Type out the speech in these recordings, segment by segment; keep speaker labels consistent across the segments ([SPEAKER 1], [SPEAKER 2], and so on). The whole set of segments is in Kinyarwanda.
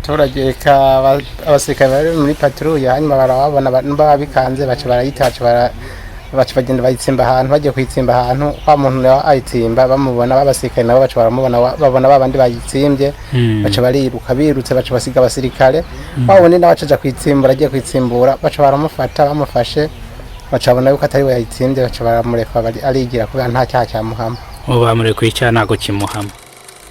[SPEAKER 1] abaturage abasirikare bari muri patrouille hanyuma barababona babikanze baca barayitaca baca bagenda bayitsimba ahantu bagiye kwitsimba ahantu wa muntu ayitsimba bamubona babasirikare nabo baca baramubona babona babandi bayitsimbye baca bariruka birutse baca basiga abasirikare babone nawe acaja kwitsimbura agiye kwitsimbura baca baramufata bamufashe baca babona yuko atari we yayitsimbye baca baramureka arigira kubera nta cyaha cyamuhama
[SPEAKER 2] bamurekuye icyaha ntago kimuhama.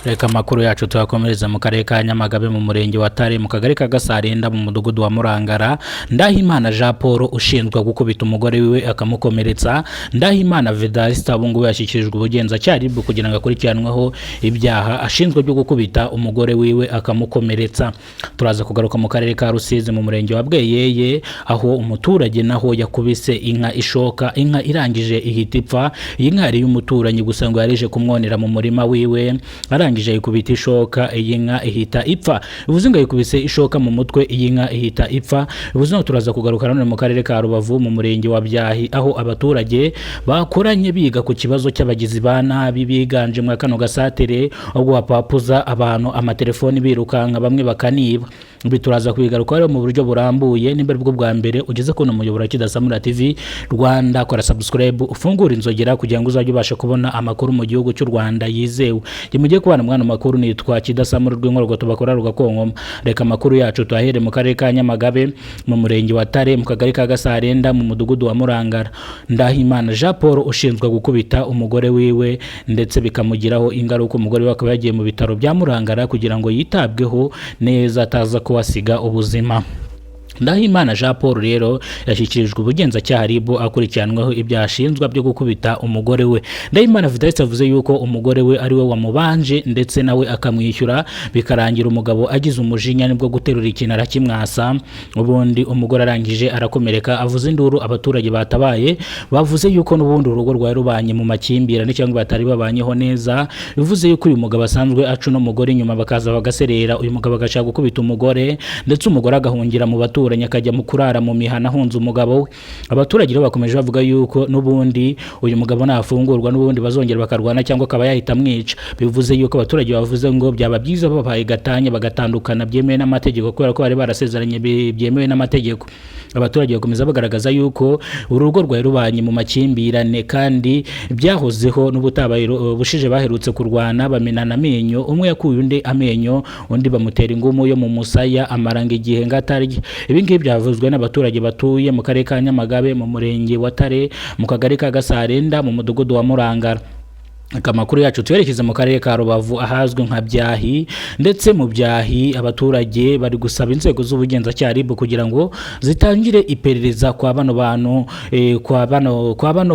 [SPEAKER 2] Reka makuru yacu tuyakomereza mu karere ka Nyamagabe mu murenge wa Tare mu kagari ka Gasarenda mu mudugudu wa Murangara. Ndahimana Jean Paul ushinzwe gukubita umugore wiwe akamukomeretsa. Ndahimana Vedaste abungu yashyikirijwe ubugenzacyaha RIB kugira ngo akurikiranweho ibyaha ashinzwe byo gukubita umugore wiwe akamukomeretsa. Turaza kugaruka mu karere ka Rusizi mu murenge wa Bweyeye aho umuturage naho yakubise inka ishoka, inka irangije ihita ipfa. Iyi nka yari y'umuturanyi gusa ngo yarije kumwonera mu murima wiwe, arangije ikubita ishoka, iyi nka ihita ipfa. Bivuze ngo yikubise ishoka mu mutwe, iyi nka ihita ipfa. Bivuze ngo turaza kugaruka none mu karere ka Rubavu mu murenge wa Byahi aho abaturage bakoranye biga ku kibazo cy'abagizi ba nabi biganje mu kano gasatere ubwo bapapuza abantu amatelefoni birukanka bamwe bakaniba. Bituraza kubigaruka rero mu buryo burambuye. Nimba bwo bwa mbere ugeze kuno muyobora Kidasamura TV Rwanda, kora subscribe ufungura inzogera kugira ngo uzajye ubasha kubona amakuru mu gihugu cy'u Rwanda yizewe. Mugiye kubana mwana makuru nitwa Kidasamura rw'inkorogo tubakora rugakonkoma. Reka makuru yacu twahere mu karere ka Nyamagabe mu murenge wa Tare mu kagari ka Gasarenda mu mudugudu wa Murangara. Ndahimana Jean Paul ushinzwe gukubita umugore wiwe ndetse bikamugiraho ingaruka. Umugore we akaba yagiye mu bitaro bya Murangara kugira ngo yitabweho neza ataza kuwasiga ubuzima. Ndahimana Jean Paul rero yashyikirijwe ubugenzacyaha RIB akurikiranweho ibyashinzwa byo gukubita umugore we. Ndahimana Vedaste avuze yuko umugore we ari we wamubanje ndetse nawe akamwishyura bikarangira umugabo agize umujinya nibwo guterura ikintu arakimwasa, ubundi umugore arangije arakomereka. Avuze induru, abaturage batabaye bavuze yuko n'ubundi urugo rwari rubanye mu makimbirane cyangwa batari babanyeho neza. Bivuze yuko uyu mugabo asanzwe acu n'umugore inyuma bakaza bagaserera, uyu mugabo agashaka gukubita umugore ndetse umugore agahungira mu baturanyi akajya mu kurara mu mihana ahunze umugabo we. Abaturage rero bakomeje bavuga yuko n'ubundi uyu mugabo nafungurwa n'ubundi bazongera bakarwana cyangwa akaba yahita mwica. Bivuze yuko abaturage bavuze ngo byaba byiza babaye gatanya bagatandukana byemewe n'amategeko kubera ko bari barasezeranye byemewe n'amategeko. Abaturage bakomeza bagaragaza yuko urugo rwari rubanye mu makimbirane kandi byahozeho n'ubutabaye bushije baherutse kurwana bamenana amenyo, umwe yakuye undi amenyo, undi bamutera ingumu yo mu musaya amaranga igihe ngatarye. Ibi ngibi byavuzwe n'abaturage batuye mu karere ka Nyamagabe mu murenge wa Tare mu kagari ka Gasarenda mu mudugudu wa Murangara. Amakuru yacu tuyerekeza mu karere ka Rubavu ahazwe nka Byahi. Ndetse mu Byahi abaturage bari gusaba inzego z'ubugenzacyaha RIB kugira ngo zitangire iperereza kwa bano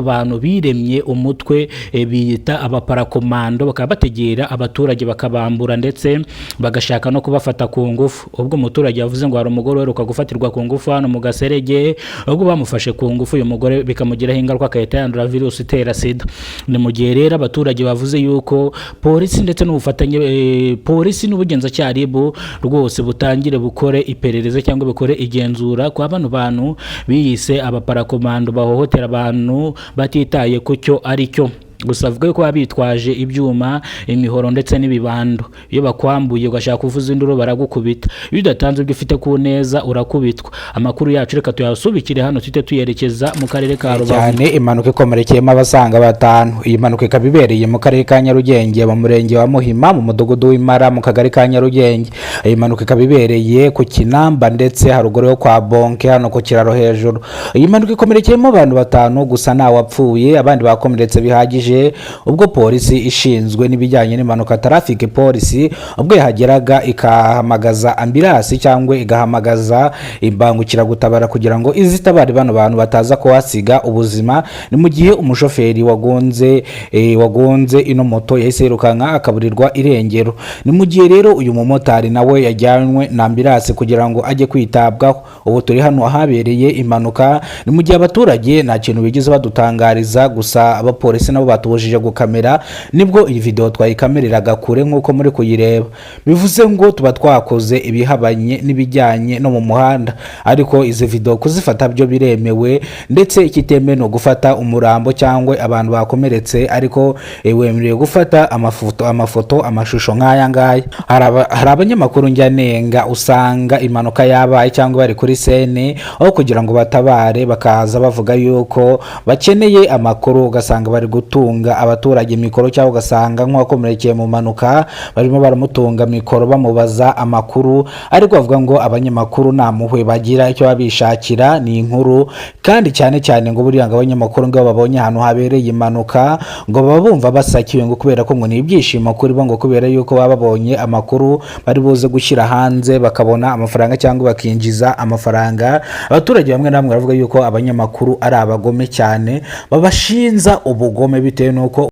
[SPEAKER 2] bantu biremye umutwe bita abaparakomando, bakaba bategera abaturage bakabambura ndetse bagashaka no kubafata ku ngufu. Ubwo umuturage yavuze ngo hari umugore uheruka gufatirwa ku ngufu hano mu Gaserege, ubwo bamufashe ku ngufu uyu mugore bikamugiraho ingaruka akahita yandura virusi itera sida. Ni mu gihe rero abaturage bavuze yuko polisi ndetse n'ubufatanye polisi n'ubugenzacyaha RIB rwose butangire bukore iperereza cyangwa bukore igenzura kwa bano bantu biyise abaparakomando bahohotera abantu batitaye ku cyo ari cyo. Gusa avuga ko abitwaje ibyuma, imihoro ndetse n'ibibando. Iyo bakwambuye ugashaka kuvuza induru baragukubita. Iyo udatanze ibyo ufite ku neza urakubitwa. Amakuru yacu reka tuyasubikire hano tute tuyerekeza mu karere ka Rubavu.
[SPEAKER 3] Cyane impanuka ikomerekeyemo abasaga batanu. Iyi mpanuka ikabibereye mu karere ka Nyarugenge mu murenge wa Muhima mu mudugudu w'Imara mu kagari ka Nyarugenge. Iyi mpanuka ikabibereye ku Kinamba ndetse haruguru yo kwa Bonke hano ku kiraro hejuru. Iyi mpanuka ikomerekeyemo abantu batanu gusa nta wapfuye, abandi bakomeretse bihagije. Ubwo polisi ishinzwe n'ibijyanye n'impanuka traffic police ubwo yahageraga ikahamagaza ambulance cyangwa igahamagaza imbangukira gutabara kugira ngo izitabare bano bantu bataza kuhasiga ubuzima. Ni mu gihe umushoferi wagonze ino moto yahise yirukanka akaburirwa irengero. Ni mu gihe rero uyu mumotari nawe yajyanwe na ambulance kugira ngo ajye kwitabwaho. Ubu turi hano ahabereye impanuka. Ni mu gihe abaturage nta kintu bigize badutangariza, gusa abapolisi nabo batubujije gukamera nibwo iyi video twayikamereraga kure nk'uko muri kuyireba. Bivuze ngo tuba twakoze ibihabanye n'ibijyanye no mu muhanda, ariko izi video kuzifata byo biremewe, ndetse ikitemewe no gufata umurambo cyangwa abantu bakomeretse, ariko wemerewe gufata amafoto amashusho nk'aya ngaya. Hari abanyamakuru njyanenga usanga impanuka yabaye cyangwa bari kuri sene, aho kugira ngo batabare bakaza bavuga yuko bakeneye amakuru, ugasanga bari gutunga abaturage mikoro, cyangwa ugasanga nk'uwakomerekeye mu mpanuka barimo baramutunga mikoro bamubaza amakuru, ariko bavuga ngo abanyamakuru nta muhwe bagira, icyo babishakira ni inkuru. Kandi cyane cyane ngo buriya ngo abanyamakuru ngo babonye ahantu habereye impanuka ngo baba bumva basakiwe, ngo kubera ko ngo ni ibyishimo kuri bo, ngo kubera yuko baba babonye amakuru bari buze gushyira hanze bakabona amafaranga cyangwa bakinjiza amafaranga. Abaturage bamwe na bamwe baravuga yuko abanyamakuru ari abagome cyane, babashinza ubugome bitewe nuko